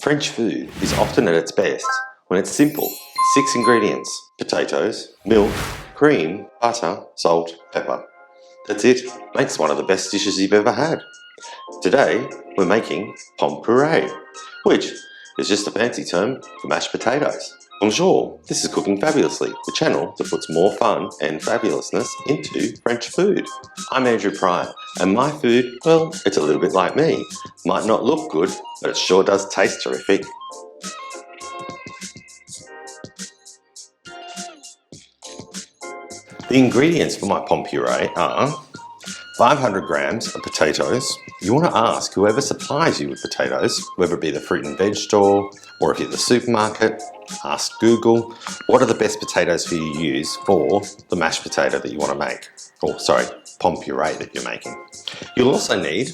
French food is often at its best when it's simple. 6 ingredients: potatoes, milk, cream, butter, salt, pepper. That's it. Makes one of the best dishes you've ever had. Today, we're making Pomme Purée, which is just a fancy term for mashed potatoes. Bonjour, this is Cooking Fabulously, the channel that puts more fun and fabulousness into French food. I'm Andrew Pryor, and my food, well, it's a little bit like me. Might not look good, but it sure does taste terrific. The ingredients for my Pomme Purée are 500 grams of potatoes. You want to ask whoever supplies you with potatoes, whether it be the fruit and veg store or if you're at the supermarket, ask Google, what are the best potatoes for you to use for the mashed potato that you want to make? Or sorry, Pomme Purée that you're making. You'll also need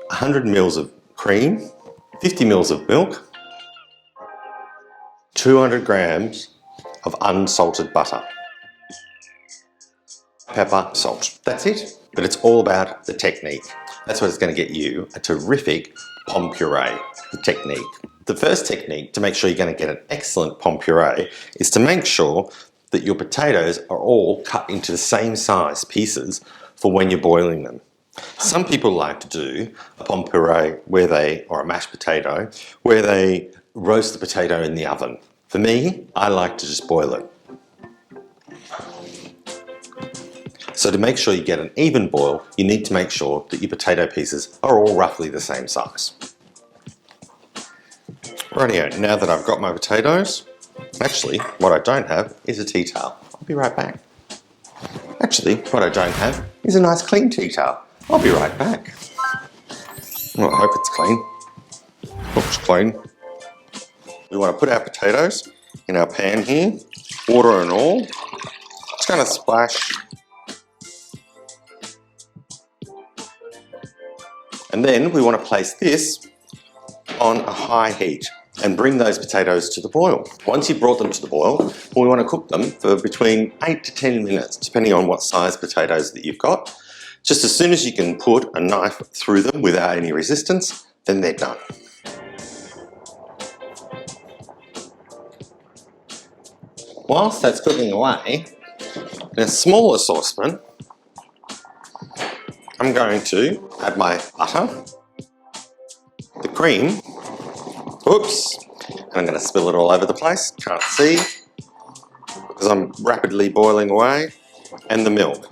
100 mils of cream, 50 mils of milk, 200 grams of unsalted butter, pepper, salt. That's it. But it's all about the technique. That's what it's going to get you a terrific Pomme Purée, the technique. The first technique to make sure you're going to get an excellent Pomme Purée is to make sure that your potatoes are all cut into the same size pieces for when you're boiling them. Some people like to do a Pomme Purée or a mashed potato where they roast the potato in the oven. For me, I like to just boil it. So to make sure you get an even boil, you need to make sure that your potato pieces are all roughly the same size. Rightio, now that I've got my potatoes, actually what I don't have is a tea towel. I'll be right back. Actually, what I don't have is a nice clean tea towel. I'll be right back. Well, I hope it's clean. Looks clean. We want to put our potatoes in our pan here, water and all. Just going to splash. And then we want to place this on a high heat and bring those potatoes to the boil. Once you've brought them to the boil, we want to cook them for between 8 to 10 minutes, depending on what size potatoes that you've got. Just as soon as you can put a knife through them without any resistance, then they're done. Whilst that's cooking away, in a smaller saucepan, I'm going to add my butter, the cream, oops, and I'm going to spill it all over the place, can't see, because I'm rapidly boiling away, and the milk.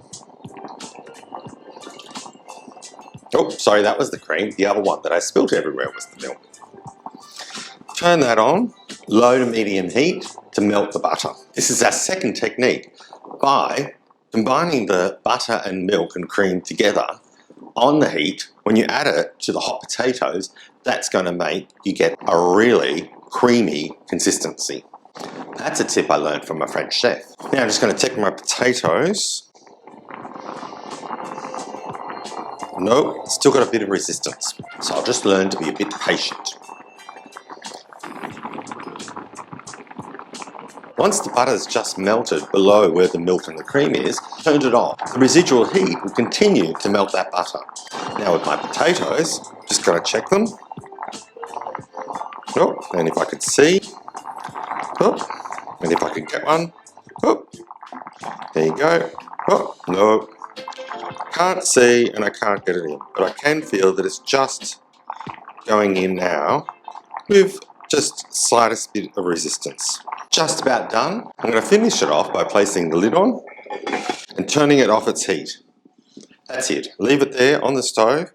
Oh, sorry, that was the cream. The other one that I spilled everywhere was the milk. Turn that on, low to medium heat to melt the butter. This is our second technique. By combining the butter and milk and cream together on the heat, when you add it to the hot potatoes, that's going to make you get a really creamy consistency. That's a tip I learned from a French chef. Now I'm just going to take my potatoes. Nope, still got a bit of resistance. So I'll just learn to be a bit patient. Once the butter's just melted below where the milk and the cream is, turn it off. The residual heat will continue to melt that butter. Now with my potatoes, just gotta check them. Oh, and if I could see. Oh, and if I could get one. Oh, there you go. Oh, no. Can't see and I can't get it in, but I can feel that it's just going in now with just slightest bit of resistance. Just about done. I'm going to finish it off by placing the lid on and turning it off its heat. That's it. Leave it there on the stove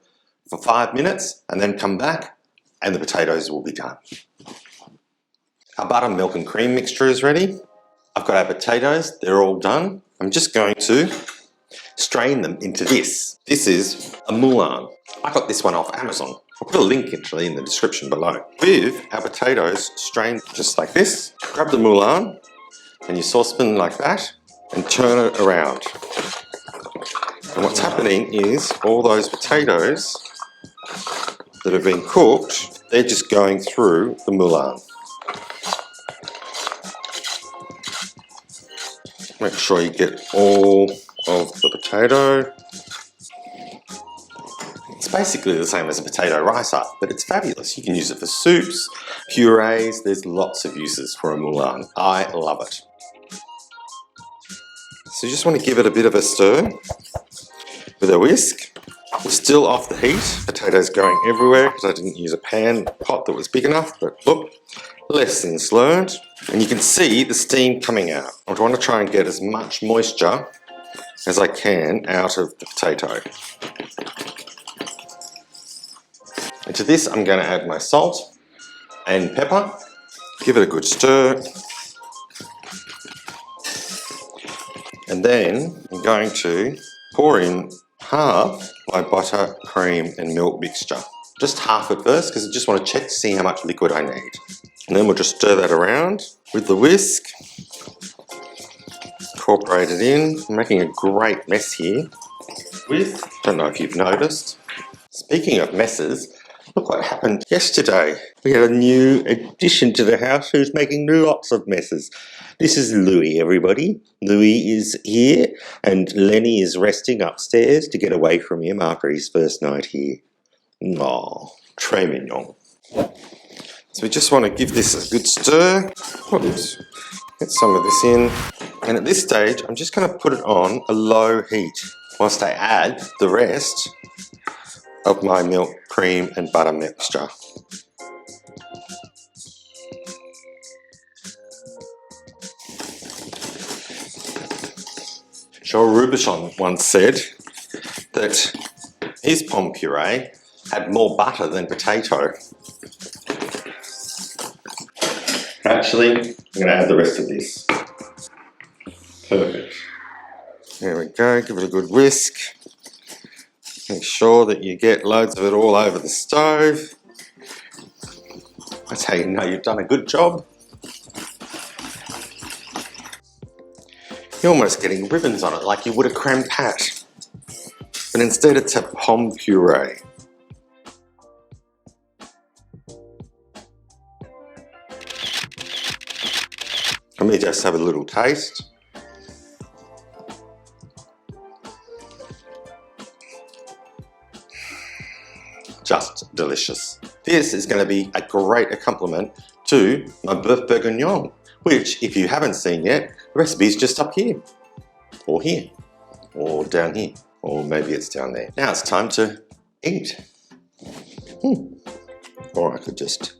for 5 minutes and then come back and the potatoes will be done. Our butter, milk and cream mixture is ready. I've got our potatoes. They're all done. I'm just going to strain them into this. This is a moulin. I got this one off Amazon. I'll put a link actually in the description below. With our potatoes strained just like this, grab the moulin and your saucepan like that and turn it around. And what's happening is all those potatoes that have been cooked, they're just going through the moulin. Make sure you get all of the potato. It's basically the same as a potato ricer, but it's fabulous. You can use it for soups, purees, there's lots of uses for a moulin. I love it. So you just want to give it a bit of a stir with a whisk. We're still off the heat. Potatoes going everywhere because I didn't use a pot that was big enough, but look, lessons learned. And you can see the steam coming out. I want to try and get as much moisture as I can out of the potato. And to this I'm going to add my salt and pepper. Give it a good stir. And then I'm going to pour in half my butter, cream and milk mixture. Just half at first because I just want to check to see how much liquid I need. And then we'll just stir that around with the whisk. Incorporate it in. I'm making a great mess here. Don't know if you've noticed. Speaking of messes, look what happened yesterday. We had a new addition to the house who's making lots of messes. This is Louis, everybody. Louis is here and Lenny is resting upstairs to get away from him after his first night here. Aw, très mignon. So we just want to give this a good stir. Oops. Get some of this in. And at this stage, I'm just going to put it on a low heat whilst I add the rest of my milk, cream and butter mixture. Joel Robuchon once said that his pomme puree had more butter than potato. Actually, I'm going to add the rest of this. Perfect. There we go, give it a good whisk. Make sure that you get loads of it all over the stove. That's how you know you've done a good job. You're almost getting ribbons on it like you would a creme pat. But instead it's a pomme puree. Let me just have a little taste. Just delicious. This is going to be a great accompaniment to my boeuf bourguignon, which, if you haven't seen yet, the recipe is just up here, or down here, or maybe it's down there. Now it's time to eat. Or I could just